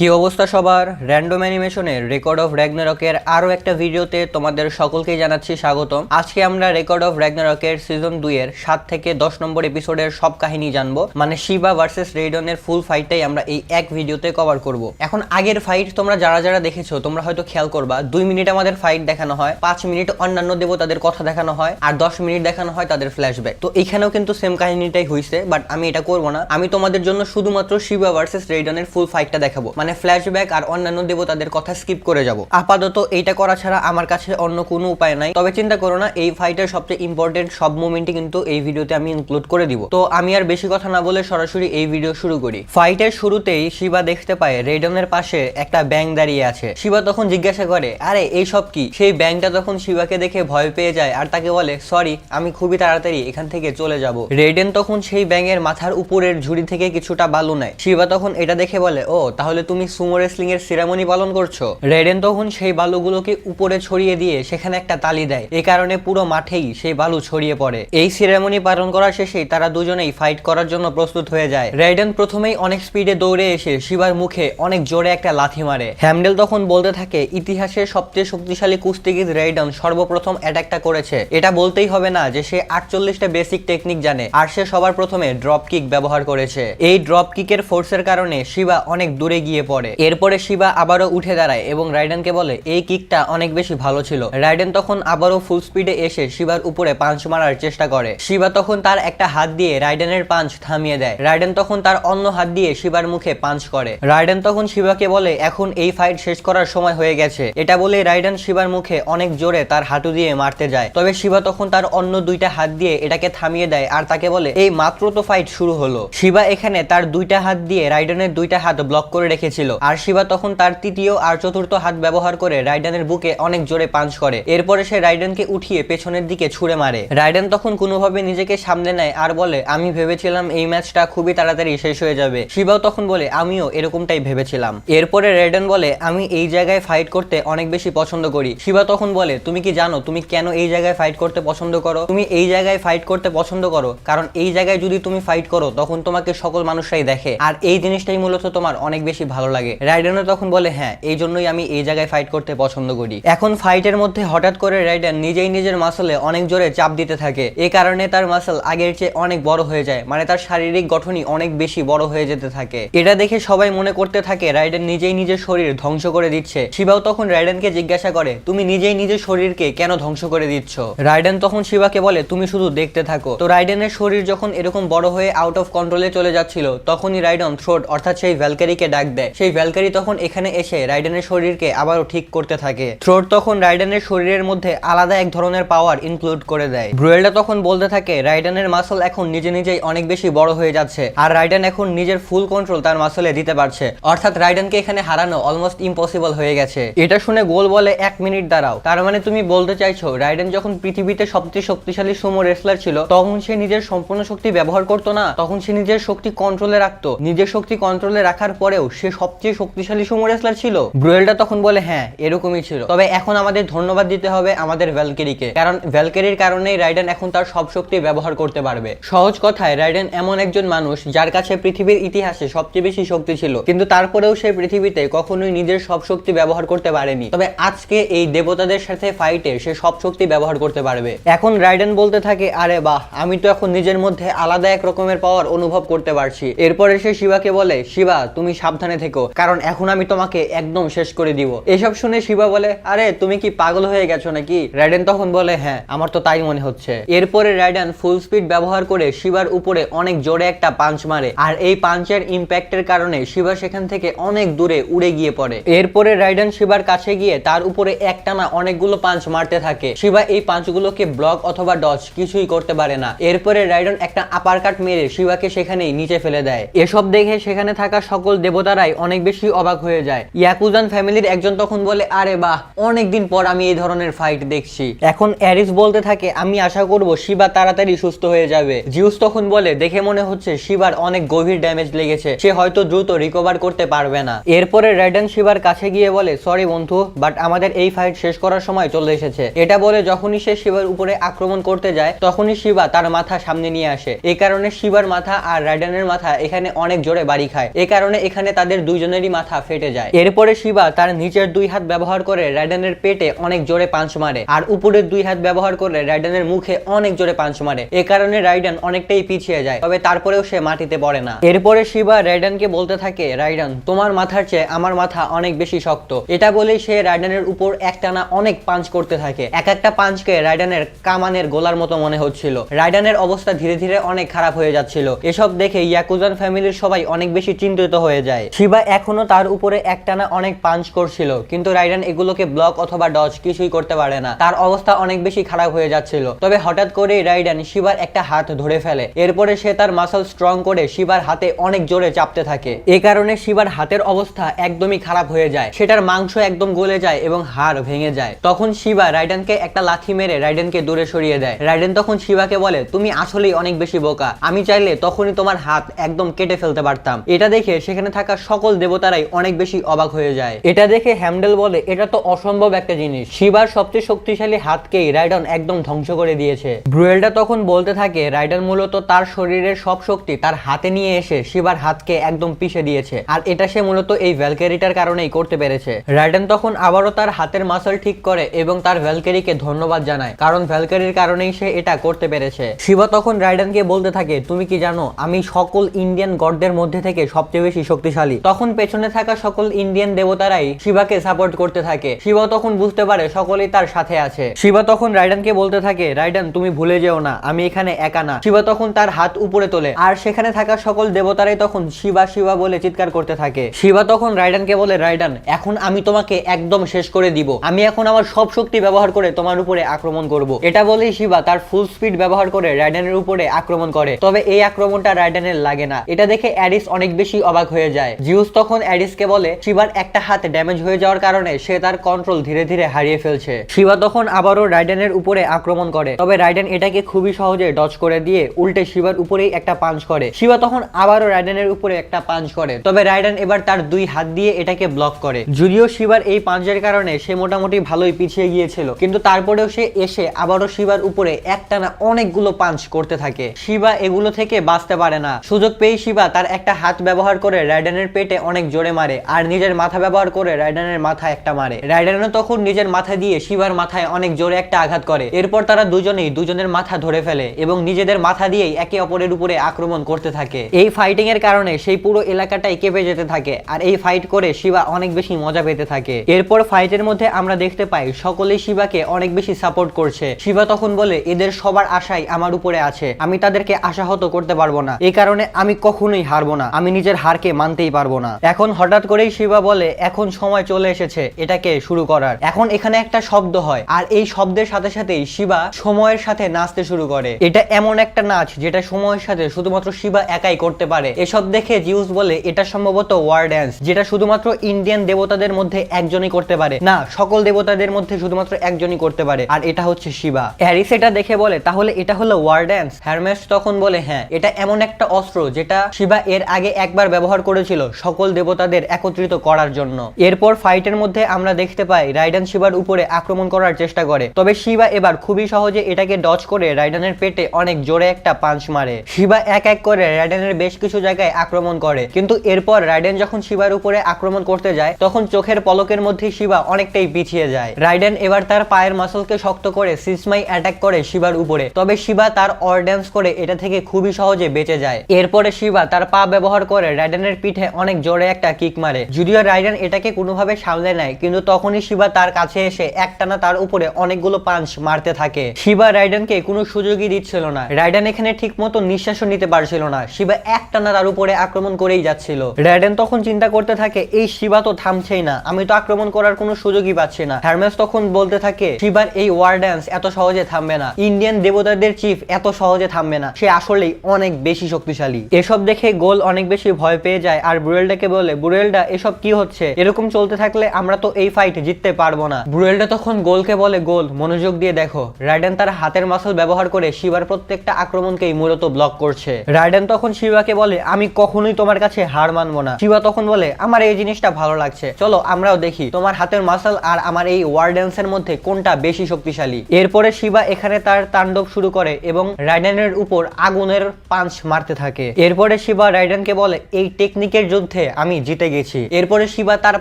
কি অবস্থা সবার? র্যান্ডম অ্যানিমেশনের রেকর্ড অফ র্যাগনারকের আরো একটা ভিডিওতে তোমাদের সকলকেই জানাচ্ছি স্বাগতম। আজকে আমরা রেকর্ড অফ র্যাগনারকের সিজন 2 এর 7 থেকে 10 নম্বর এপিসোডের সব কাহিনী জানবো। মানে শিবা ভার্সেস রেইডনের ফুল ফাইটটাই আমরা এই এক ভিডিওতে কভার করব। এখন আগের ফাইট তোমরা যারা যারা দেখেছো তোমরা হয়তো খেয়াল করবা 2 মিনিট আমাদের ফাইট দেখানো হয়, 5 মিনিট অন্যান্য দেবতাদের কথা দেখানো হয়, আর 10 মিনিট দেখানো হয় তাদের ফ্ল্যাশব্যাক। তো এখানেও কিন্তু সেম কাহিনীটাই হইছে, বাট আমি এটা করব না। আমি তোমাদের জন্য শুধুমাত্র শিবা ভার্সেস রেইডনের ফুল ফাইটটা দেখাবো, মানে ফ্ল্যাশব্যাক আর অন্যান্য দেবতাদের কথা স্কিপ করে যাব। আপাতত এইটা করা ছাড়া আমার কাছে অন্য কোনো উপায় নাই। তবে চিন্তা করো না, এই ফাইটের সবচেয়ে ইম্পর্টেন্ট সব মোমেন্টই কিন্তু এই ভিডিওতে আমি ইনক্লুড করে দিব। তো আমি আর বেশি কথা না বলে সরাসরি এই ভিডিও শুরু করি। ফাইটের শুরুতেই শিবা দেখতে পায় রেইডনের পাশে একটা ব্যাং দাঁড়িয়ে আছে। শিবা তখন জিজ্ঞাসা করে, আরে এই সব কি? সেই ব্যাংটা তখন শিবাকে দেখে ভয় পেয়ে যায় আর তাকে বলে, সরি, আমি খুবই তাড়াতাড়ি এখান থেকে চলে যাব। রেইডেন তখন সেই ব্যাঙের মাথার উপরের ঝুড়ি থেকে কিছুটা বালু নেয়। শিবা তখন এটা দেখে বলে, ও তাহলে তুমি সুমো রেসলিং এর সিরামনি পালন করছো। রেইডেন তখন সেই বালুগুলোকে উপরে ছড়িয়ে দিয়ে সেখানে একটা তালি দেয়। এই কারণে পুরো মাঠেই সেই বালু ছড়িয়ে পড়ে। এই সিরামনি পালন করার শেষেই তারা দুজনেই ফাইট করার জন্য প্রস্তুত হয়ে যায়। রেইডেন প্রথমেই অনেক স্পিডে দৌড়ে এসে শিবার মুখে অনেক জোরে একটা লাথি মারে। হ্যামডেল তখন বলতে থাকে, ইতিহাসের সবচেয়ে শক্তিশালী কুস্তিগির রেইডেন সর্বপ্রথম অ্যাটাকটা করেছে। এটা বলতেই হবে না যে সে 48টা বেসিক টেকনিক জানে, আর সে সবার প্রথমে ড্রপ কিক ব্যবহার করেছে। এই ড্রপ কিকের ফোর্সের কারণে শিবা অনেক দূরে গিয়ে পড়ে। এরপরে শিবা আবারও উঠে দাঁড়ায় এবং রাইডেনকে বলে, এই কিকটা অনেক বেশি ভালো ছিল। রাইডেন তখন আবারও ফুল স্পিডে এসে শিবার উপরে পাঞ্চ মারার চেষ্টা করে। শিবা তখন তার একটা হাত দিয়ে রাইডেনের পাঞ্চ থামিয়ে দেয়। রাইডেন তখন তার অন্য হাত দিয়ে শিবার মুখে পাঞ্চ করে। রাইডেন তখন শিবাকে বলে, এখন এই ফাইট শেষ করার সময় হয়ে গেছে। এটা বলে রাইডেন শিবার মুখে অনেক জোরে তার হাঁটু দিয়ে মারতে যায়। তবে শিবা তখন তার অন্য দুইটা হাত দিয়ে এটাকে থামিয়ে দেয় আর তাকে বলে, এই মাত্র তো ফাইট শুরু হলো। শিবা এখানে তার দুইটা হাত দিয়ে রাইডেনের দুইটা হাত ব্লক করে রেখেছিল, আর শিবা তখন তার তৃতীয় আর চতুর্থ হাত ব্যবহার করে রাইডেনের বুকে অনেক জোরে পাঞ্চ করে। এরপরে সে রাইডেনকে উঠিয়ে পেছনের দিকে ছুঁড়ে মারে। রাইডেন তখন কোনোভাবে নিজেকে সামনে নেয় আর বলে, আমি ভেবেছিলাম এই ম্যাচটা খুবই তাড়াতাড়ি শেষ হয়ে যাবে। শিবাও তখন বলে, আমিও এরকমটাই ভেবেছিলাম। এরপরে রাইডেন বলে, আমি এই জায়গায় ফাইট করতে অনেক বেশি পছন্দ করি। শিবা তখন বলে, তুমি কি জানো তুমি কেন এই জায়গায় ফাইট করতে পছন্দ করো? তুমি এই জায়গায় ফাইট করতে পছন্দ করো কারণ এই জায়গায় যদি তুমি ফাইট করো তখন তোমাকে সকল মানুষরাই দেখে, আর এই জিনিসটাই মূলত তোমার অনেক বেশি ভালো লাগে। রাইডেনও তখন বলে, হ্যাঁ, এই জন্যই আমি এই জায়গায় ফাইট করতে পছন্দ করি। এখন ফাইটের মধ্যে হঠাৎ করে রাইডেন নিজেই নিজের মাসলে অনেক জোরে চাপ দিতে থাকে। এই কারণে তার মাসল আগের চেয়ে অনেক বড় হয়ে যায়, মানে তার শারীরিক গঠনই অনেক বেশি বড় হয়ে যেতে থাকে। এটা দেখে সবাই মনে করতে থাকে রাইডেন নিজেই নিজের শরীর ধ্বংস করে দিচ্ছে। শিবাও তখন রাইডেনকে জিজ্ঞাসা করে, তুমি নিজেই নিজের শরীরকে কেন ধ্বংস করে দিচ্ছ? রাইডেন তখন শিবাকে বলে, তুমি শুধু দেখতে থাকো। তো রাইডেনের শরীর যখন এরকম বড় হয়ে আউট অফ কন্ট্রোলে চলে যাচ্ছিল, তখনই রাইডেন থ্রোট অর্থাৎ সেই ভ্যালকারিকে ডাক দেয়। সেই ভ্যালকারি তখন এখানে এসে রাইডেনের শরীরকে আবারও ঠিক করতে থাকে। থ্রোট তখন রাইডেনের শরীরের মধ্যে আলাদা এক ধরনের পাওয়ার ইনক্লুড করে দেয়। ব্রুয়েলটা তখন বলতে থাকে, রাইডেনের মাসল এখন নিজে নিজেই অনেক বেশি বড় হয়ে যাচ্ছে, আর রাইডেন এখন নিজের ফুল কন্ট্রোল তার মাসলে দিতে পারছে। অর্থাৎ রাইডেনকে এখানে হারানো অলমোস্ট ইম্পসিবল হয়ে গেছে। এটা শুনে গোল বলে, 1 মিনিট দাঁড়াও, তার মানে তুমি বলতে চাইছো রাইডেন যখন পৃথিবীতে সবচেয়ে শক্তিশালী সুমো রেসলার ছিল তখন সে নিজের সম্পূর্ণ শক্তি ব্যবহার করতো না, তখন সে নিজের শক্তি কন্ট্রোলে রাখতো। নিজের শক্তি কন্ট্রোলে রাখার পরেও সে সবচেয়ে শক্তিশালী সুমো রেসলার ছিল? ব্রুয়েলটা তখন বলে, হ্যাঁ, এরকমই ছিল। তবে এখন আমাদের ধন্যবাদ দিতে হবে আমাদের ভ্যালকেরিকে, কারণ ভ্যালকেরির কারণেই রাইডেন এখন তার সব শক্তি ব্যবহার করতে পারবে। সহজ কথায়, রাইডেন এমন একজন মানুষ যার কাছে পৃথিবীর ইতিহাসে সবচেয়ে বেশি শক্তি ছিল, কিন্তু তারপরেও সে পৃথিবীতে কখনোই নিজের সব শক্তি ব্যবহার করতে পারেনি। তবে আজকে এই দেবতাদের সাথে ফাইটে সে সব শক্তি ব্যবহার করতে পারবে। এখন রাইডেন বলতে থাকে, আরে বাহ, আমি তো এখন নিজের মধ্যে আলাদা এক রকমের পাওয়ার অনুভব করতে পারছি। এরপরে সে শিবাকে বলে, শিবা, তুমি সাবধানে থেকো, কারণ এখন আমি তোমাকে একদম শেষ করে দিব। এসব শুনে শিবা বলে, আরে তুমি কি পাগল হয়ে গেছো নাকি? রাইডেন তখন বলে, হ্যাঁ, আমার তো তাই মনে হচ্ছে। এরপরে রাইডেন ফুল স্পিড ব্যবহার করে শিবার উপরে অনেক জোরে একটা পাঞ্চ মারে, আর এই পাঞ্চের ইম্প্যাক্টের কারণে শিবা সেখান থেকে অনেক দূরে উড়ে গিয়ে পড়ে। এরপরে রাইডেন শিবার কাছে গিয়ে তার উপরে একটানা অনেকগুলো পাঞ্চ মারতে থাকে। শিবা এই পাঞ্চগুলোকে ব্লক অথবা ডজ কিছুই করতে পারে না। এরপরে রাইডেন একটা আপার কাট মেরে শিবাকে সেখানেই নিচে ফেলে দেয়। এসব দেখে সেখানে থাকা সকল দেবতারাই অনেক বেশি অবাক হয়ে যায়। ইয়াকুজান ফ্যামিলির একজন তখন বলে, আরে বাহ, অনেকদিন পর আমি এই ধরনের ফাইট দেখছি। এখন অ্যারিস বলতে থাকে, আমি আশা করব শিবা তাড়াতাড়ি সুস্থ হয়ে যাবে। জিউস তখন বলে, দেখে মনে হচ্ছে শিবার অনেক গভীর ড্যামেজ লেগেছে, সে হয়তো দ্রুত রিকভার করতে পারবে না। এরপরে রাইডেন শিবার কাছে গিয়ে বলে, সরি বন্ধু, বাট আমাদের এই ফাইট শেষ করার সময় চলে এসেছে। এটা বলে যখনই সে শিবার উপরে আক্রমণ করতে যায় তখনই শিবা তার মাথা সামনে নিয়ে আসে। এই কারণে শিবার মাথা আর রাইডেনের মাথা এখানে অনেক জোরে বাড়ি খায়। এই কারণে এখানে তাদের দুইজনেরই মাথা ফেটে যায়। এরপরে শিবা তার নিচের দুই হাত ব্যবহার করে রাইডেনের পেটে অনেক জোরে পাঞ্চ মারে আর উপরের দুই হাত ব্যবহার করে রাইডেনের মুখে অনেক জোরে পাঞ্চ মারে। এ কারণে রাইডেন অনেকটাই পিছিয়ে যায়, তবে তারপরেও সে মাটিতে পড়ে না। এরপরে শিবা রাইডেনকে বলতে থাকে, রাইডেন তোমার মাথার চেয়ে আমার মাথা অনেক বেশি শক্ত। এটা বলেই সে রাইডেনের উপর একটানা অনেক পাঞ্চ করতে থাকে। এক একটা পাঞ্চকে রাইডেনের কামানের গোলার মতো মনে হচ্ছিল। রাইডেনের অবস্থা ধীরে ধীরে অনেক খারাপ হয়ে যাচ্ছিল। এসব দেখে ইয়াকুজান ফ্যামিলির সবাই অনেক বেশি চিন্তিত হয়ে যায়। শিবা এখনো তার উপরে একটানা অনেক পাঞ্চ করছিল, কিন্তু রাইডেন এগুলোকে ব্লক অথবা ডজ কিছুই করতে পারে না। তার অবস্থা অনেক বেশি খারাপ হয়ে যাচ্ছিল। তবে হঠাৎ করেই রাইডেন শিবার একটা হাত ধরে ফেলে। এরপরে সে তার মাসল স্ট্রং করে শিবার হাতে অনেক জোরে চাপতে থাকে। এ কারণে শিবার হাতের অবস্থা একদমই খারাপ হয়ে যায়। সেটার মাংস একদম গলে যায় এবং হাড় ভেঙে যায়। তখন শিবা রাইডেনকে একটা লাথি মেরে রাইডেনকে দূরে সরিয়ে দেয়। রাইডেন তখন শিবাকে বলে, তুমি আসলেই অনেক বেশি বোকা, আমি চাইলে তখনই তোমার হাত একদম কেটে ফেলতে পারতাম। এটা দেখে সেখানে থাকা সকল দেবতারাই অনেক বেশি অবাক হয়ে যায়। এটা দেখে হ্যামডেল বলে, এটা তো অসম্ভব একটা জিনিস, শিবার সবচেয়ে শক্তিশালী হাতকেই রাইডেন একদম ধ্বংস করে দিয়েছে। ব্রুয়েলটা তখন বলতে থাকে, রাইডেন মূলত তার শরীরের সব শক্তি তার হাতে নিয়ে এসে শিবার হাতকে একদম পিষে দিয়েছে, আর এটা সে মূলত এই ভ্যালকেরিটার কারণেই করতে পেরেছে। রাইডেন তখন আবারও তার হাতের মাসল ঠিক করে এবং তার ভ্যালকেরিকে ধন্যবাদ জানায়, কারণ ভ্যালকেরির কারণেই সে এটা করতে পেরেছে। শিবা তখন রাইডেনকে বলতে থাকে, তুমি কি জানো আমি সকল ইন্ডিয়ান গডদের মধ্যে থেকে সবচেয়ে বেশি শক্তিশালী। তখন পেছনে থাকা সকল ইন্ডিয়ান দেবতারাই শিবাকে সাপোর্ট করতে থাকে। শিবা তখন বুঝতে পারে সকলেই তার সাথে আছে। শিবা তখন রাইডেনকে বলতে থাকে, রাইডেন তুমি ভুলে যেও না আমি এখানে একা না। শিবা তখন তার হাত উপরে তোলে আর সেখানে থাকা সকল দেবতারাই তখন শিবা শিবা বলে চিৎকার করতে থাকে। শিবা তখন রাইডেনকে বলে, রাইডেন এখন আমি তোমাকে একদম শেষ করে দিব, আমি এখন আমার সব শক্তি ব্যবহার করে তোমার উপরে আক্রমণ করব। এটা বলেই শিবা তার ফুল স্পিড ব্যবহার করে রাইডেনের উপরে আক্রমণ করে। তবে এই আক্রমণটা রাইডেনের লাগে না। এটা দেখে অ্যারিস অনেক বেশি অবাক হয়ে যায়। জিউস তখন অ্যারিসকে বলে, শিবার একটা হাত ড্যামেজ হয়ে যাওয়ার কারণে সে তার কন্ট্রোল ধীরে ধীরে হারিয়ে ফেলছে। শিবা তখন আবারও রাইডেনের উপরে আক্রমণ করে, তবে রাইডেন এটাকে খুবই সহজে ডজ করে দিয়ে উল্টে শিবার উপরেই একটা পাঞ্চ করে। শিবা তখন আবারও রাইডেনের উপরে একটা পাঞ্চ করে, তবে রাইডেন এবার তার দুই হাত দিয়ে এটাকে ব্লক করে। যদিও শিবার এই পাঞ্চের কারণে সে মোটামুটি ভালোই পিছিয়ে গিয়েছিল, কিন্তু তারপরেও সে এসে আবারও শিবার উপরে একটানা অনেকগুলো পাঞ্চ করতে থাকে। শিবা এগুলো থেকে বাঁচতে পারে না। সুযোগ পেয়ে শিবা তার একটা হাত ব্যবহার করে রাইডেনের পেটে অনেক জোরে মারে আর নিজের মাথা ব্যবহার করে রাইডেনের মাথায় একটা মারে। রাইডেনও তখন নিজের মাথা দিয়ে শিবার মাথায় অনেক জোরে একটা আঘাত করে। এরপর তারা দুজনেই দুজনের মাথা ধরে ফেলে এবং নিজেদের মাথা দিয়েই একে অপরের উপরে আক্রমণ করতে থাকে। এই ফাইটিং এর কারণে সেই পুরো এলাকাটাই কেঁপে যেতে থাকে আর এই ফাইট করে শিবা অনেক বেশি মজা পেতে থাকে। এরপর ফাইটের মধ্যে আমরা দেখতে পাই সকলেই শিবাকে অনেক বেশি সাপোর্ট করছে। শিবা তখন বলে, এদের সবার আশাই আমার উপরে আছে, আমি তাদেরকে আশাহত করতে পারবো না, এই কারণে আমি কখনোই হারবো না, আমি নিজের হারকে মানতেই পারবো না। এখন হঠাৎ করেই শিবা বলে, এখন সময় চলে এসেছে এটাকে শুরু করার। এখন এখানে একটা শব্দ হয় আর এই শব্দের সাথে সাথেই শিবা সময়ের সাথে নাচতে শুরু করে। এটা এমন একটা নাচ যেটা সময়ের সাথে শুধুমাত্র শিবা একাই করতে পারে। এসব দেখে জিউস বলে, এটা সম্ভবত ওয়ার ড্যান্স, যেটা শুধুমাত্র ইন্ডিয়ান দেবতাদের মধ্যে একজনই করতে পারে, না সকল দেবতাদের মধ্যে শুধুমাত্র একজনই করতে পারে, আর এটা হচ্ছে শিবা। হ্যারিস এটা দেখে বলে, তাহলে এটা হলো ওয়ার ড্যান্স? হারমেস তখন বলে, হ্যাঁ, এটা এমন একটা অস্ত্র যেটা শিবা এর আগে একবার ব্যবহার করেছিল সকল দেবতাদের একত্রিত করার জন্য। এরপর ফাইটের মধ্যে আমরা দেখতে পাই রাইডেন শিবার উপরে আক্রমণ করার চেষ্টা করে, তবে শিবা এবার খুবই সহজে এটাকে ডজ করে রাইডেনের পেটে অনেক জোরে একটা পাঞ্চ মারে। শিবা এক এক করে রাইডেনের বেশ কিছু জায়গায় আক্রমণ করে, কিন্তু এরপর রাইডেন যখন শিবার উপরে আক্রমণ করতে যায় তখন চোখের পলকের মধ্যে শিবা অনেকটাই পিছিয়ে যায়। রাইডেন এবার তার পায়ের মাসলকে শক্ত করে সিসমাই অ্যাটাক করে শিবার উপরে, তবে শিবা তার অর্ডেন্স করে এটা থেকে খুবই সহজে বেঁচে যায়। এরপরে শিবা তার পা ব্যবহার করে রাইডেনের পিঠে অনেক জোরে একটা কিক মারে। যদিও রাইডেন এটাকে কোনোভাবে সামলে নেয়, কিন্তু তখনই শিবা তার কাছে এসে একটানা তার উপরে অনেকগুলো পাঞ্চ মারতে থাকে। শিবা রাইডেনকে কোনো সুযোগই দিচ্ছিল না। রাইডেন এখানে ঠিক মতো নিঃশ্বাসও নিতে পারছিল না। শিবা একটানা তার উপরে আক্রমণ করেই যাচ্ছিল। রাইডেন তখন চিন্তা করতে থাকে, এই শিবা তো থামছেই না, আমি তো আক্রমণ করার কোনো সুযোগই পাচ্ছি না। হারমেস তখন বলতে থাকে, শিবার এই ওয়ার ড্যান্স এত সহজে থামবে না, ইন্ডিয়ান দেবতাদের চিফ এত সহজে থামবে না, সে আসলেই অনেক বেশি শক্তিশালী। এসব দেখে গোল অনেক বেশি ভয় পেয়ে যায় আর ব্রুয়েলডাকে বলে, ব্রুয়েলডা এসব কি হচ্ছে, এরকম চলতে থাকলে আমরা তো এই ফাইট জিততে পারবো না। ব্রুয়েলডা তখন গোলকে বলে, গোল মনোযোগ দিয়ে দেখো, রাইডেন তার হাতের মাসল ব্যবহার করে শিবার প্রত্যেকটা আক্রমণকেই মূলত ব্লক করছে। রাইডেন তখন শিবাকে বলে, আমি কখনোই তোমার কাছে হার মানবো না। শিবা তখন বলে, আমার এই জিনিসটা ভালো লাগছে, চলো আমরাও দেখি তোমার হাতের মাসল আর আমার এই ওয়ার ড্যান্সের মধ্যে কোনটা বেশি শক্তিশালী। এরপরে শিবা এখানে তার তাণ্ডব শুরু করে এবং রাইডেনের উপর আগুনের পাঞ্চ মারতে থাকে। এরপরে শিবা রাইডেনকে বলে, এই টেকনিকের যুদ্ধে যুদ্ধে আমি জিতে গেছি। এরপরে শিবা তার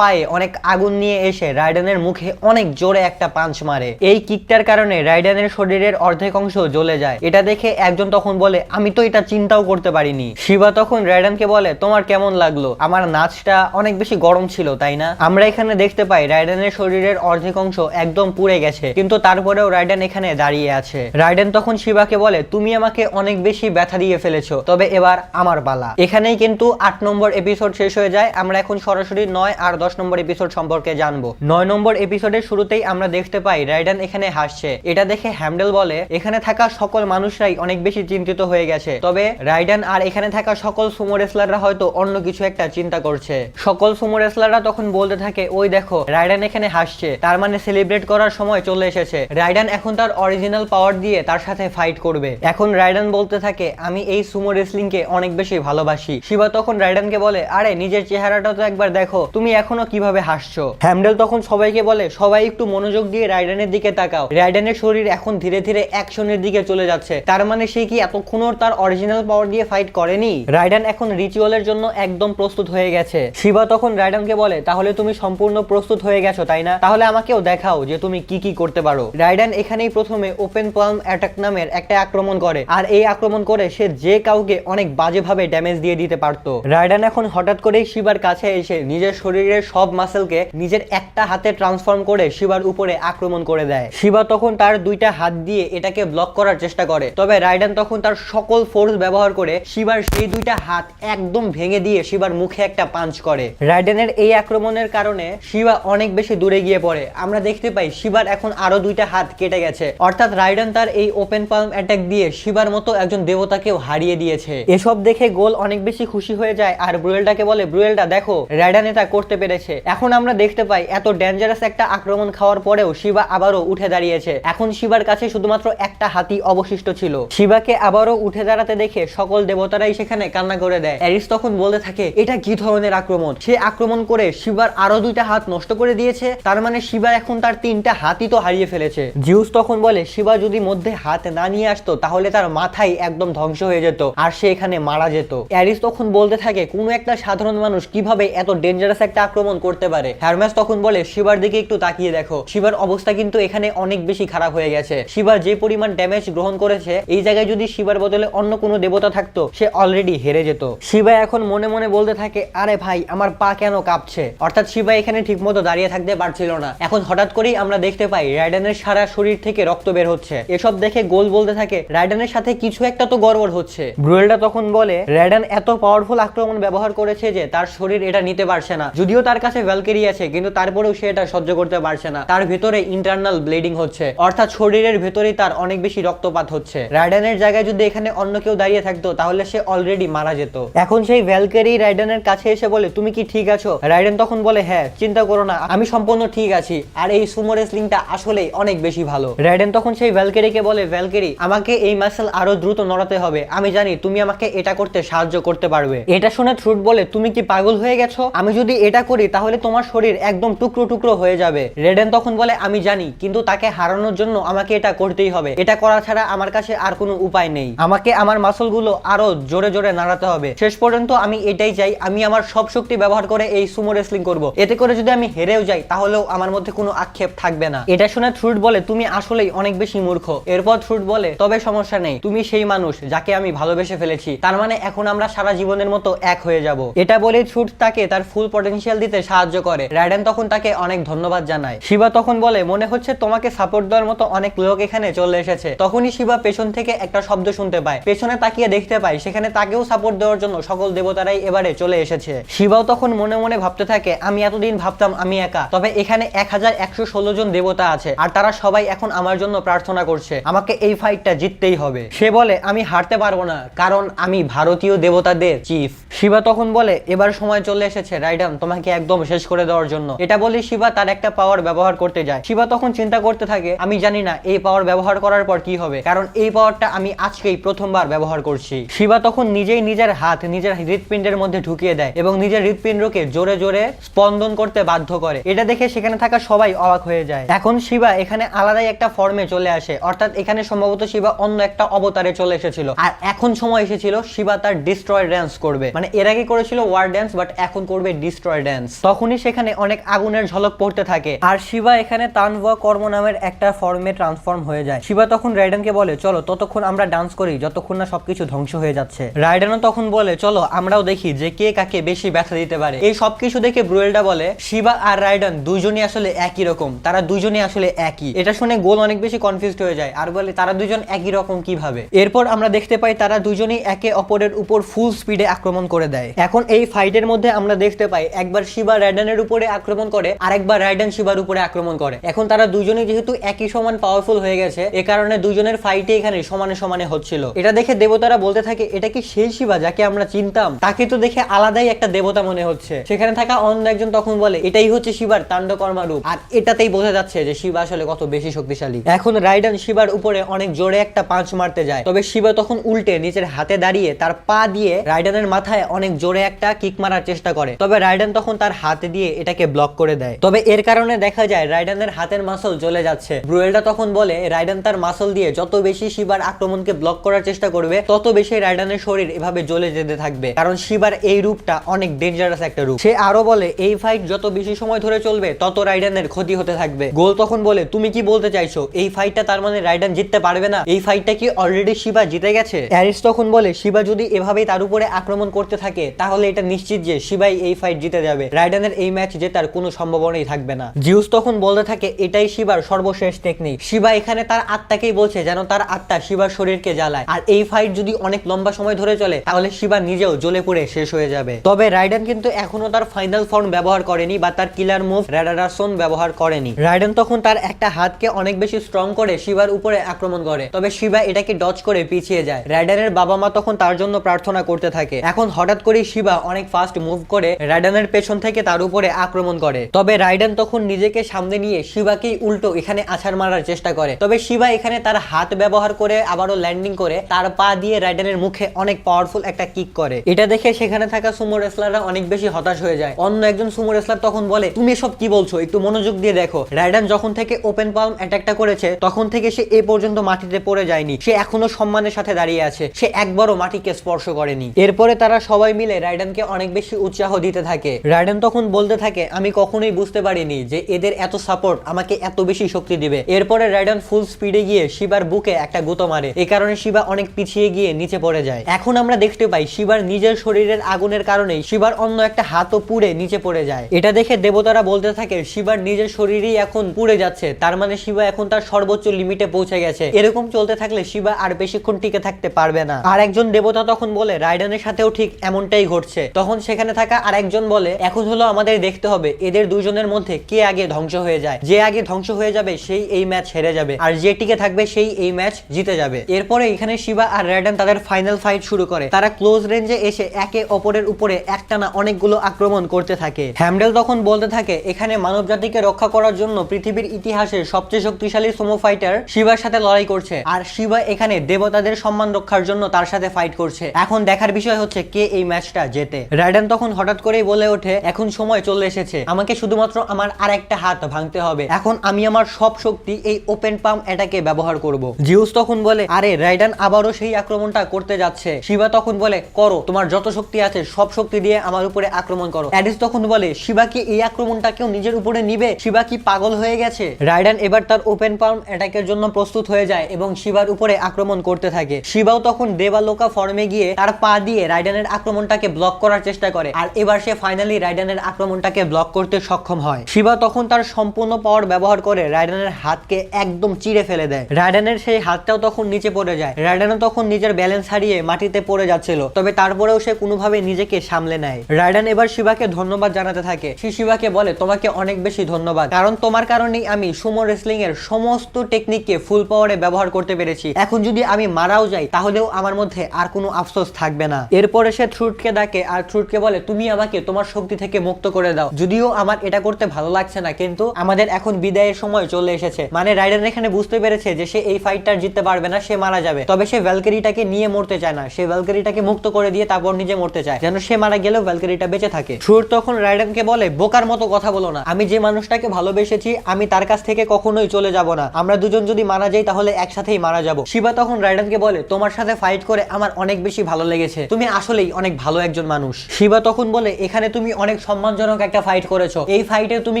পায়ে অনেক আগুন নিয়ে এসে রাইডেনের মুখে অনেক জোরে একটা পাঞ্চ মারে। এই কিকটার কারণে রাইডেনের শরীরের অর্ধেক অংশ জ্বলে যায়। এটা দেখে একজন তখন বলে, আমি তো এটা চিন্তাও করতে পারিনি। শিবা তখন রাইডেনকে বলে, তোমার কেমন লাগলো? আমার নাচটা অনেক বেশি গরম ছিল, তাই না? আমরা এখানে দেখতে পাই রাইডেনের শরীরের অর্ধেক অংশ একদম পুড়ে গেছে, কিন্তু তারপরেও রাইডেন এখানে দাঁড়িয়ে আছে। রাইডেন তখন শিবাকে বলে, তুমি আমাকে অনেক বেশি ব্যথা দিয়ে ফেলেছো, তবে এবার আমার পালা। এখানেই কিন্তু 8 নম্বর এপিসোড শেষ হয়ে যায়। আমরা এখন সরাসরি 9 আর 10 নম্বর এপিসোড সম্পর্কে জানবো। 9 নম্বর এপিসোডের শুরুতেই আমরা দেখতে পাই রাইডেন এখানে হাসছে। এটা দেখে হ্যামডেল বলে, এখানে থাকা সকল মানুষরাই অনেক বেশি চিন্তিত হয়ে গেছে, তবে রাইডেন আর এখানে থাকা সকল সুমো রেসলাররা হয়তো অন্য কিছু একটা চিন্তা করছে। সকল সুমো রেসলাররা তখন বলতে থাকে, ওই দেখো রাইডেন এখানে হাসছে, তার মানে সেলিব্রেট করার সময় চলে এসেছে। রাইডেন এখন তার অরিজিনাল পাওয়ার দিয়ে তার সাথে ফাইট করবে। এখন রাইডেন বলতে থাকে, আমি এই সুমো রেসলিং কে অনেক বেশি ভালোবাসি। শিবা তখন রাইডেনকে বলে, আরে নিজের চেহারাটা তো একবার দেখো, তুমি এখনো কিভাবে হাসছো। হ্যামডেল তখন সবাইকে বলে, সবাই একটু মনোযোগ দিয়ে রাইডেনের দিকে তাকাও। রাইডেনের শরীর এখন ধীরে ধীরে অ্যাকশনের দিকে চলে যাচ্ছে, তার মানে সে কি এতক্ষণও তার অরিজিনাল পাওয়ার দিয়ে ফাইট করেনি? রাইডেন এখন রিচুয়ালের জন্য একদম প্রস্তুত হয়ে গেছে। শিবা তখন রাইডেনকে বলে, তাহলে তুমি সম্পূর্ণ প্রস্তুত হয়ে গেছো, তাই না? তাহলে আমাকেও দেখাও যে তুমি কি কি করতে পারো। রাইডেন এখানেই প্রথমে ওপেন পালম অ্যাটাক নামের একটা আক্রমণ করে, আর এই আক্রমণ করে সে যে কাউকে অনেক বাজেভাবে ড্যামেজ দিয়ে দিতে পারতো। রাইডেন এখন হঠাৎ করেই শিবার কাছে এসে নিজের শরীরের সব মাসেলকে নিজের একটা হাতে ট্রান্সফর্ম করে শিবার উপরে আক্রমণ করে দেয়। শিবা তখন তার দুইটা হাত দিয়ে এটাকে ব্লক করার চেষ্টা করে, তবে রাইডেন তখন তার সকল ফোর্স ব্যবহার করে শিবার সেই দুইটা হাত একদম ভেঙে দিয়ে শিবার মুখে একটা পাঞ্চ করে। রাইডেনের এই আক্রমণের কারণে শিবা অনেক বেশি দূরে গিয়ে পড়ে। আমরা দেখতে পাই শিবার এখন আরো দুইটা হাত কেটে গেছে, অর্থাৎ রাইডেন তার এই ওপেন পালম অ্যাটাক দিয়ে শিবার মতো একজন দেবতাকেও হারিয়ে দিয়েছে। এসব দেখে গোল অনেক বেশি খুশি হয়ে যায় আর ব্রুয়েলটাকে বলে, ব্রুয়েলটা দেখো রাইডেন এটা করতে পেরেছে। এখন আমরা দেখতে পাই এত ডেঞ্জারাস একটা আক্রমণ খাওয়ার পরেও শিবা আবারও উঠে দাঁড়িয়েছে। এখন শিবার কাছে শুধুমাত্র একটা হাতি অবশিষ্ট ছিল। শিবাকে আবারও উঠে দাঁড়াতে দেখে সকল দেবতারাই সেখানে কান্না করে দেয়। অ্যারিস তখন বলতে থাকে, এটা কি ধরনের আক্রমণ? সে আক্রমণ করে শিবার আরো দুইটা হাত নষ্ট করে দিয়েছে, তার মানে শিবা এখন তার তিনটা হাতই তো হারিয়ে ফেলেছে। জিউস তখন বলে, শিবা যদি মধ্যে হাত না নিয়ে আসতো তাহলে তার মাথাই একদম ধ্বংস হয়ে যেত আর সে এখানে মারা যেত। অ্যারিস তখন বলতে থাকে, কোনো একটা সাধারণ মানুষ কিভাবে এত ডেঞ্জারাস একটা আক্রমণ করতে পারে? হারমেস তখন বলে, শিবার দিকে একটু তাকিয়ে দেখো, শিবার অবস্থা কিন্তু এখানে অনেক বেশি খারাপ হয়ে গেছে। শিবার যে পরিমাণ ড্যামেজ গ্রহণ করেছে, এই জায়গায় যদি শিবার বদলে অন্য কোনো দেবতা থাকতো সে অলরেডি হেরে যেত। শিবা এখন মনে মনে বলতে থাকে, আরে ভাই আমার পা কেন কাঁপছে? অর্থাৎ শিবা এখানে ঠিকমতো দাঁড়িয়ে থাকতে পারছিল না। এখন হঠাৎ করেই আমরা দেখতে পাই রাইডেনের সারা শরীর থেকে রক্ত বের হচ্ছে। এসব দেখে গোল বলতে থাকে, রাইডেনের সাথে কিছু একটা তো গড়বড় হচ্ছে। ব্রুয়েলটা তখন বলে, রাইডেন এত পাওয়ারফুল আক্রমণ ব্যবহার করেছে যে তার শরীর এটা নিতে পারছে না। যদিও তার কাছে ভ্যালকেরি আছে, কিন্তু তারপরেও সে এটা সহ্য করতে পারছে না। তার ভিতরে ইন্টারনাল ব্লিডিং হচ্ছে, অর্থাৎ শরীরের ভেতরেই তার অনেক বেশি রক্তপাত হচ্ছে। রাইডেনের জায়গায় যদি এখানে অন্য কেউ দাঁড়িয়ে থাকতো তাহলে সে অলরেডি মারা যেত। এখন সেই ভ্যালকেরি রাইডেনের কাছে এসে বলে, তুমি কি ঠিক আছো? রাইডেন তখন বলে, হ্যাঁ চিন্তা করো না, আমি সম্পূর্ণ ঠিক আছি, আর এই সুমো রেসলিংটা আসলেই অনেক বেশি ভালো। রাইডেন তখন সেই ভ্যালকেরিকে বলে, ভ্যালকেরি আমাকে এই মাসেল আরো দ্রুত নড়াতে হবে, আমি জানি তুমি আমাকে এটা করতে সাহায্য করতে পারবে। এটা শুনে ট্রুথ বলে, তুমি কি পাগল হয়ে গেছো? আমি যদি এটা করি তাহলে তোমার শরীর একদম টুকরো টুকরো হয়ে যাবে। রাইডেন তখন বলে, আমি জানি, কিন্তু তাকে হারানোর জন্য আমাকে এটা করতেই হবে। এটা করা ছাড়া আমার কাছে আর কোনো উপায় নেই। আমাকে আমার মাসলগুলো আরো জোরে জোরে নাড়াতে হবে। শেষ পর্যন্ত আমি এটাই চাই, আমি আমার সব শক্তি ব্যবহার করে এই সুমো রেসলিং করব। এতে করে যদি আমি হেরেও যাই তাহলেও আমার মধ্যে কোনো আক্ষেপ থাকবে না। এটা শুনে ট্রুথ বলে, তুমি আসলেই অনেক বেশি মূর্খ। এরপর ট্রুথ বলে, তবে সমস্যা নেই, তুমি সেই মানুষ যাকে আমি ভালোবেসে ফেলেছি, তার মানে এখন আমরা সারা জীবনের মতো এক হয়ে যাব। এটা বলে ট্রুথ তাকে তার ফুল পটেনশিয়াল দিতে সাহায্য করে। রাইডেন তখন তাকে অনেক ধন্যবাদ জানায়। শিবা তখন বলে, মনে হচ্ছে তোমাকে সাপোর্ট দেওয়ার মতো অনেক লোক এখানে চলে এসেছে। তখনই শিবা পেছন থেকে একটা শব্দ শুনতে পায়। পেছনে তাকিয়ে দেখতে পায় সেখানে তাকেও সাপোর্ট দেওয়ার জন্য সকল দেবতারাই এবারে চলে এসেছে। শিবাও তখন মনে মনে ভাবতে থাকে, আমি এতদিন ভাবতাম আমি একা, তবে এখানে 1116 জন দেবতা আছে আর তারা সবাই এখন আমার জন্য প্রার্থনা করছে। আমাকে এই ফাইটটা জিততেই হবে। সে বলে, আমি হারতে পারবো না, কারণ আমি ভারতীয় দেবতাদের চিফ। শিবা তখন বলে, এবার সময় চলে এসেছে রাইডেন তোমাকে একদম শেষ করে দেওয়ার জন্য। এটা বলে শিবা তার একটা পাওয়ার ব্যবহার করতে যায়। শিবা তখন চিন্তা করতে থাকে, আমি জানি না এই পাওয়ার ব্যবহার করার পর কি হবে, কারণ এই পাওয়ারটা আমি আজকেই প্রথমবার ব্যবহার করছি। শিবা তখন নিজেই নিজের হাত নিজের হৃৎপিণ্ডের মধ্যে ঢুকিয়ে দেয় এবং নিজের হৃৎপিণ্ডকে জোরে জোরে স্পন্দন করতে বাধ্য করে। এটা দেখে সেখানে থাকা সবাই অবাক হয়ে যায়। এখন শিবা এখানে আলাদাই একটা ফর্মে চলে আসে, অর্থাৎ এখানে সম্ভবত শিবা অন্য একটা অবতারে চলে এসেছিল, আর এখন সময় এসেছিল শিবা তার ডিস্ট্রয় ড্যান্স করবে। মানে এর আগে করেছিল করেছিল ওয়ার ড্যান্স, বাট এখন করবে ডিস্ট্রয় ড্যান্স। তখনই সেখানে অনেক আগুনের ঝলক পড়তে থাকে আর শিবা এখানে তানভা কর্ম নামের একটা ফর্মে ট্রান্সফর্ম হয়ে যায়। শিবা তখন রাইডেনকে বলে চলো ততক্ষণ আমরা ডান্স করি যতক্ষণ না সবকিছু ধ্বংস হয়ে যাচ্ছে। রাইডেনও তখন বলে চলো আমরাও দেখি যে কে কাকে বেশি ব্যথা দিতে পারে। এই সবকিছু দেখে ব্রুয়েলটা বলে শিবা আর রাইডেন দুইজনই আসলে একই রকম, তারা দুইজনই আসলে একই। এটা শুনে গোল অনেক বেশি কনফিউজড হয়ে যায় আর বলে তারা দুইজন একই রকম কিভাবে। এরপর আমরা দেখতে পাই তারা দুইজনই একে অপরের উপর ফুল স্পিডে আক্রমণ করে দেয়। এখন এই ফাইটের মধ্যে আমরা দেখতে পাই একবার শিবা রাইডেনের উপরে আক্রমণ করে আর একবার রাইডেন শিবার উপরে আক্রমণ করে। এখন তারা দুইজনই যেহেতু একই সমান পাওয়ারফুল হয়ে গেছে এ কারণে দুইজনের ফাইটে এখানে সমানে সমানে হচ্ছিল। এটা দেখে দেবতারা বলতে থাকে এটা কি সেই শিবা যাকে আমরা চিনতাম? তাকে তো দেখে আলাদাই একটা দেবতা মনে হচ্ছে। সেখানে থাকা অন্য একজন তখন বলে এটাই হচ্ছে শিবার তাণ্ডকর্মা রূপ, আর এটাতেই বোঝা যাচ্ছে যে শিবা আসলে কত বেশি শক্তিশালী। এখন রাইডেন শিবার উপরে অনেক জোরে একটা পাঁচ মারতে যায়, তবে শিবা তখন উল্টে নিচের হাতে দাঁড়িয়ে তার পা দিয়ে রাইডেনের মাথায় অনেক জোরে একটা কিক মারার চেষ্টা করে, তবে রাইডেন তখন তার হাতে দিয়ে এটাকে ব্লক করে দেয়। তবে এর কারণে দেখা যায় রাইডেনের হাতের মাসল জ্বলে যাচ্ছে। ব্রুয়েলটা তখন বলে রাইডেন তার মাসল দিয়ে যত বেশি শিবার আক্রমণকে ব্লক করার চেষ্টা করবে তত বেশি রাইডেনের শরীর এভাবে জ্বলে যেতে থাকবে, কারণ শিবার এই রূপটা অনেক ডেঞ্জারাস একটা রূপ। সে আরো বলে এই ফাইট যত বেশি সময় ধরে চলবে তত রাইডেনের ক্ষতি হতে থাকবে। গোল তখন বলে তুমি কি বলতে চাইছো এই ফাইটটা তার মানে রাইডেন জিততে পারবে না? এই ফাইটটা কি অলরেডি শিবা জিতে গেছে? অ্যারিস তখন বলে শিবা যদি এভাবেই তার উপরে আক্রমণ করতে থাকে তাহলে এটা নিশ্চিত যে শিবাই এই ফাইট জিতে যাবে, রাইডেনের এই ম্যাচ জেতার কোনো সম্ভাবনাই থাকবে না। জিউস তখন বলতে থাকে এটাই শিবার সর্বশেষ টেকনিক। শিবা এখানে তার আত্মাকেই বলছে যেন তার আত্মা শিবার শরীরকে জ্বালায়, আর এই ফাইট যদি অনেক লম্বা সময় ধরে চলে তাহলে শিবা নিজেও জ্বলে পুড়ে শেষ হয়ে যাবে। তবে রাইডেন কিন্তু এখনো তার ফাইনাল ফর্ম ব্যবহার করেনি বা তার কিলার মুভ রেডারাসন ব্যবহার করেনি। রাইডেন তখন তার একটা হাতকে অনেক বেশি স্ট্রং করে শিবার উপরে আক্রমণ করে, তবে শিবা এটাকে ডজ করে পিছিয়ে যায়। রাইডেনের বাবা মা তখন তার জন্য প্রার্থনা করতে থাকে। এখন হঠাৎ করে শিবা অনেক ফাস্ট মুভ করে রাইডেনের পেছন থেকে তার উপরে আক্রমণ করে, তবে রাইডেন তখন নিজেকে সামনে নিয়ে শিবাকেই উল্টো এখানে আছাড় মারার চেষ্টা করে, তবে শিবা এখানে তার হাত ব্যবহার করে আবারও ল্যান্ডিং করে তার পা দিয়ে রাইডেনের মুখে অনেক পাওয়ারফুল একটা কিক করে। এটা দেখে সেখানে থাকা সুমো রেসলাররা অনেক বেশি হতাশ হয়ে যায়। অন্য একজন সুমো রেসলার তখন বলে তুমি এসব কি বলছো, একটু মনোযোগ দিয়ে দেখো। রাইডেন যখন থেকে ওপেন পালম অ্যাটাকটা করেছে তখন থেকে সে এ পর্যন্ত মাটিতে পড়ে যায়নি, সে এখনো সম্মানের সাথে দাঁড়িয়ে আছে, সে একবারও মাটিকে স্পর্শ করেনি। এরপরে তারা সবাই মিলে রাইডেনকে অনেক বেশি উৎসাহ দিতে থাকে। রাইডেন তখন বলতে থাকে আমি কখনোই বুঝতে পারিনি যে এদের এত সাপোর্ট আমাকে এত বেশি শক্তি দিবে। এরপরে রাইডেন ফুল স্পিডে গিয়ে শিবার বুকে একটা গুঁতো মারে, এই কারণে শিবা অনেক পিছিয়ে গিয়ে নিচে পড়ে যায়। এখন আমরা দেখতে পাই শিবার নিজের শরীরের আগুনের কারণেই শিবার অন্য একটা হাতও পুড়ে নিচে পড়ে যায়। এটা দেখে দেবতারা বলতে থাকে শিবার নিজের শরীরই এখন পুড়ে যাচ্ছে, তার মানে শিবা এখন তার সর্বোচ্চ লিমিটে পৌঁছে গেছে। এরকম চলতে থাকলে শিবা আর বেশিক্ষণ টিকে থাকতে পারবে না। আর একজন দেবতা তখন বলে রাইডেনের সাথেও ঠিক এমনটাই ঘটছে। তখন সেখানে থাকা আর একজন বলে এখন হলো আমাদের দেখতে হবে এদের দুইজনের মধ্যে কে আগে ধ্বংস হয়ে যায়, যে আগে ধ্বংস হয়ে যাবে সেই এই ম্যাচ হেরে যাবে আর যে টিকে থাকবে সেই এই ম্যাচ জিতে যাবে। এরপরে এখানে শিবা আর রাইডেন তাদের ফাইনাল ফাইট শুরু করে। তারা ক্লোজ রেঞ্জে এসে একে অপরের উপরে একটানা অনেকগুলো আক্রমণ করতে থাকে। হ্যামডেল তখন বলতে থাকে এখানে মানব জাতিকে রক্ষা করার জন্য পৃথিবীর ইতিহাসের সবচেয়ে শক্তিশালী সুমো ফাইটার শিবার সাথে লড়াই করছে, আর শিবা এখানে দেবতাদের সম্মান রক্ষার জন্য তার সাথে ফাইট করছে। এখন দেখার বিষয় হচ্ছে কে এই ম্যাচটা জেতে। রাইডেন তখন হঠাৎ করেই বলে ওঠে এখন সময় চলে এসেছে, আমাকে শুধুমাত্র আমার আরেকটা হাত ভাঙতে হবে, এখন আমি আমার সব শক্তি এই ওপেন পাম এটাকে ব্যবহার করব। জিউস তখন বলে আরে রাইডেন আবারও সেই আক্রমণটা করতে যাচ্ছে। শিবা তখন বলে করো, তোমার যত শক্তি আছে সব শক্তি দিয়ে আমার উপরে আক্রমণ করো। অ্যাডিস তখন বলে শিবা কি এই আক্রমণটা কেউ নিজের উপরে নিবে? শিবা কি পাগল হয়ে গেছে? রাইডেন এবার তার ওপেন পাম অ্যাটাকের জন্য প্রস্তুত হয়ে যায় এবং শিবার উপরে আক্রমণ করতে থাকে। শিবাও তখন দেবালোকা ফর্মে গিয়ে তার পা দিয়ে রাইডেনের আক্রমণটাকে ব্লক করার চেষ্টা করে, আর এবার সে ফাইনালি রাইডেনের আক্রমণটাকে ব্লক করতে সক্ষম হয়। শিবা তখন তার সম্পূর্ণ পাওয়ার ব্যবহার করে রাইডেনের হাতকে একদম চিড়ে ফেলে দেয়। রাইডেনের সেই হাতটাও তখন নিচে পড়ে যায়। রাইডেনও তখন নিজের ব্যালেন্স হারিয়ে মাটিতে পড়ে যাচ্ছিল, তবে তারপরেও সে কোনোভাবে নিজেকে সামলে নেয়। রাইডেন এবার শিবাকে ধন্যবাদ জানাতে থাকে। সে শিবাকে বলে তোমাকে অনেক বেশি ধন্যবাদ, কারণ তোমার কারণেই আমি সুমো রেসলিং এর সমস্ত টেকনিককে ফুল পাওয়ারে ব্যবহার করতে পেরেছি। এখন যদি আমি মারাও যাই তাহলেও আমার মধ্যে আর কোনো আফসোস থাকবে না। এরপরে সে থ্রুটকে ডাকে আর থ্রুটকে বলে তুমি আমাকে তোমার শক্তি থেকে মুক্ত করে দাও, যদিও আমার এটা করতে ভালো লাগছে না, কিন্তু আমাদের এখন বিদায়ের সময় চলে এসেছে। মানে রাইডেন এখানে বুঝতে পেরেছে যে সে এই ফাইটটা জিততে পারবে না, সে মারা যাবে, তবে সে ভ্যালকেরিটাকে নিয়ে মরতে চায় না, সে ভ্যালকেরিটাকে মুক্ত করে দিয়ে তারপর নিজে মরতে চায়, যেন সে মারা গেলেও ভ্যালকেরিটা বেঁচে থাকে। থ্রুট তখন রাইডেনকে বলে বোকার মতো কথা বলো না, আমি যে মানুষটাকে ভালোবেসেছি আমি তার কাছ থেকে কখনোই চলে যাব না, আমরা দুজন যদি মারা যাই তাহলে একসাথেই মারা যাব। শিবা তখন রাইডেনকে বলে তোমার সাথে ফাইট করে আমার অনেক বেশি ভালো লেগেছে, তুমি আসলেই অনেক ভালো একজন একজন মানুষ। শিবা তখন বলে, এখানে তুমি অনেক সম্মানজনক একটা ফাইট করেছো, এই ফাইটে তুমি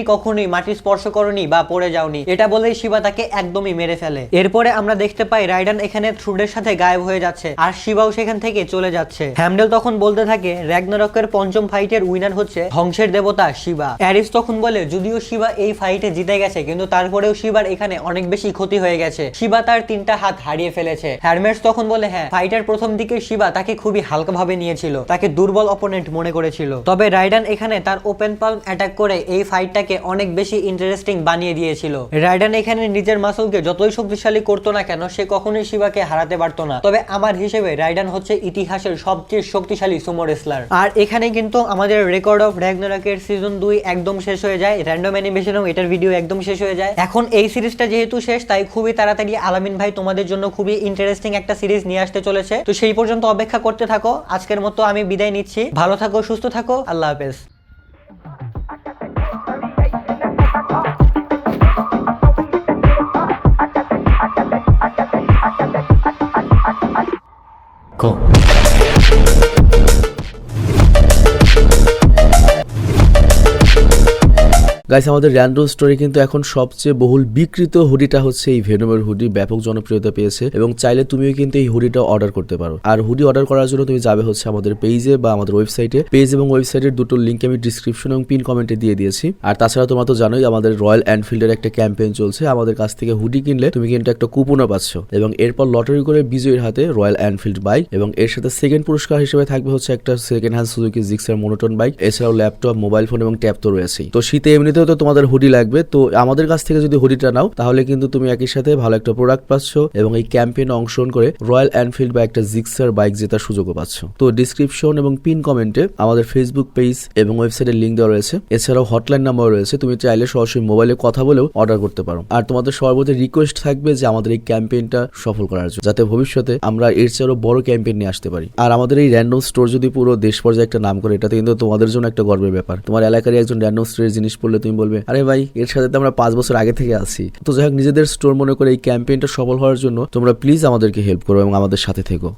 কখনোই মাটি স্পর্শ করনি বা পড়ে যাওনি। এটা বলেই শিবা তাকে একদমই মেরে ফেলে। এরপরে আমরা দেখতে পাই রাইডান এখানে থ্রুডের সাথে গায়েব হয়ে যাচ্ছে আর শিবাও সেখান থেকে চলে যাচ্ছে। হ্যামডেল তখন বলতে থাকে র্যাগনারকের পঞ্চম ফাইটের উইনার হচ্ছে ধ্বংসের দেবতা শিবা। অ্যারিস তখন বলে, যদিও শিবা এই ফাইটে জিতে গেছে কিন্তু তারপরেও শিবার এখানে অনেক বেশি ক্ষতি হয়ে গেছে, শিবা তার 3টা হাত হারিয়ে ফেলেছে। হারমেস তখন বলে, হ্যাঁ, ফাইটের প্রথম দিকে শিবা তাকে খুবই হালকাভাবে নিয়েছিল, তাকে দুর্বল অপোনেন্ট মনে করেছিল। তবে রাইডান এখানে তার ওপেন পাল্ম অ্যাটাক করে এই ফাইটটাকে অনেক বেশি ইন্টারেস্টিং বানিয়ে দিয়েছিল। রাইডান এখানে নিজের মাসলকে যতই শক্তিশালী করতো না কেন সে কখনোই শিবাকে হারাতে পারতো না। তবে আমার হিসেবে রাইডান হচ্ছে ইতিহাসের সবচেয়ে শক্তিশালী সুমো রেসলার। আর এখানে কিন্তু আমাদের রেকর্ড অফ র্যাগনারকের সিজন 2 একদম শেষ হয়ে যায়। র্যান্ডম অ্যানিমেশনেও এটার ভিডিও একদম শেষ হয়ে যায়। এখন এই সিরিজটা যেহেতু শেষ তাই খুবই তাড়াতাড়ি আলামিন ভাই তোমাদের জন্য খুবই ইন্টারেস্টিং একটা সিরিজ নিয়ে আসতে চলেছে। তো সেই পর্যন্ত অপেক্ষা করতে থাকো। আজকের মতো আমি বিদায় নিচ্ছি। ভালো থাকো, সুস্থ থাকো, আল্লাহ হাফেজ। Cool. গাইস, আমাদের র্যান্ডম স্টোরি কিন্তু এখন সবচেয়ে বহুল বিক্রিত হুডিটা হচ্ছে এই ভেনমের হুডি। ব্যাপক জনপ্রিয়তা পেয়েছে এবং চাইলে তুমিও কিন্তু এই হুডিটা অর্ডার করতে পারো। আর হুডি অর্ডার করার জন্য তুমি যাবে হচ্ছে আমাদের পেজে বা আমাদের ওয়েবসাইটে। পেজ এবং ওয়েবসাইটের দুটো লিঙ্ক আমি ডিসক্রিপশন এবং পিন কমেন্টে দিয়ে দিয়েছি। আর তাছাড়া তোমরা তো জানোই আমাদের রয়্যাল এনফিল্ডের একটা ক্যাম্পেইন চলছে। আমাদের কাছ থেকে হুডি কিনলে তুমি কিন্তু একটা কুপনও পাচ্ছ এবং এরপর লটারি করে বিজয়ীর হাতে রয়্যাল এনফিল্ড বাইক এবং এর সাথে সেকেন্ড পুরস্কার হিসেবে থাকবে হচ্ছে একটা second hand Suzuki Gixxer monotone bike. এছাড়াও ল্যাপটপ, মোবাইল ফোন এবং ট্যাব তো রয়েছেই। তো শীতে এমনিতেও তো তোমাদের হুডি লাগবে। তো আমাদের কাছ থেকে যদি হুডিটা নাও তাহলে কিন্তু তুমি একই সাথে ভালো একটা প্রোডাক্ট পাচ্ছ এবং এই ক্যাম্পেইনে অংশগ্রহণ করে রয়্যাল এনফিল্ড বা একটা জিক্সার বাইক জেতার সুযোগও পাচ্ছ। তো ডিসক্রিপশন এবং পিন কমেন্টে আমাদের ফেসবুক পেজ এবং ওয়েবসাইটের লিঙ্ক দেওয়া রয়েছে। এছাড়াও হটলাইন নাম্বার রয়েছে, তুমি চাইলে সরাসরি মোবাইলে কথা বলেও অর্ডার করতে পারো। আর তোমাদের সবার প্রতি রিকোয়েস্ট থাকবে যে আমাদের এই ক্যাম্পেইনটা সফল করার জন্য, যাতে ভবিষ্যতে আমরা এর চেয়েও বড় ক্যাম্পেইন নিয়ে আসতে পারি। আর আমাদের এই র্যান্ডম স্টোর যদি পুরো দেশ পর্যায়ে একটা নাম করে, এটাতে কিন্তু তোমাদের জন্য একটা গর্বের ব্যাপার। তোমার এলাকারই একজন র্যান্ডম স্টোরের জিনিস পড়লে তুমি বলবে, আরে ভাই, এর সাথে তো আমরা 5 বছর আগে থেকে আছি। তো যাই হোক, নিজেদের স্টোর মনে করে এই ক্যাম্পেইনটা সফল হওয়ার জন্য তোমরা প্লিজ আমাদেরকে হেল্প করো এবং আমাদের সাথে থেকো।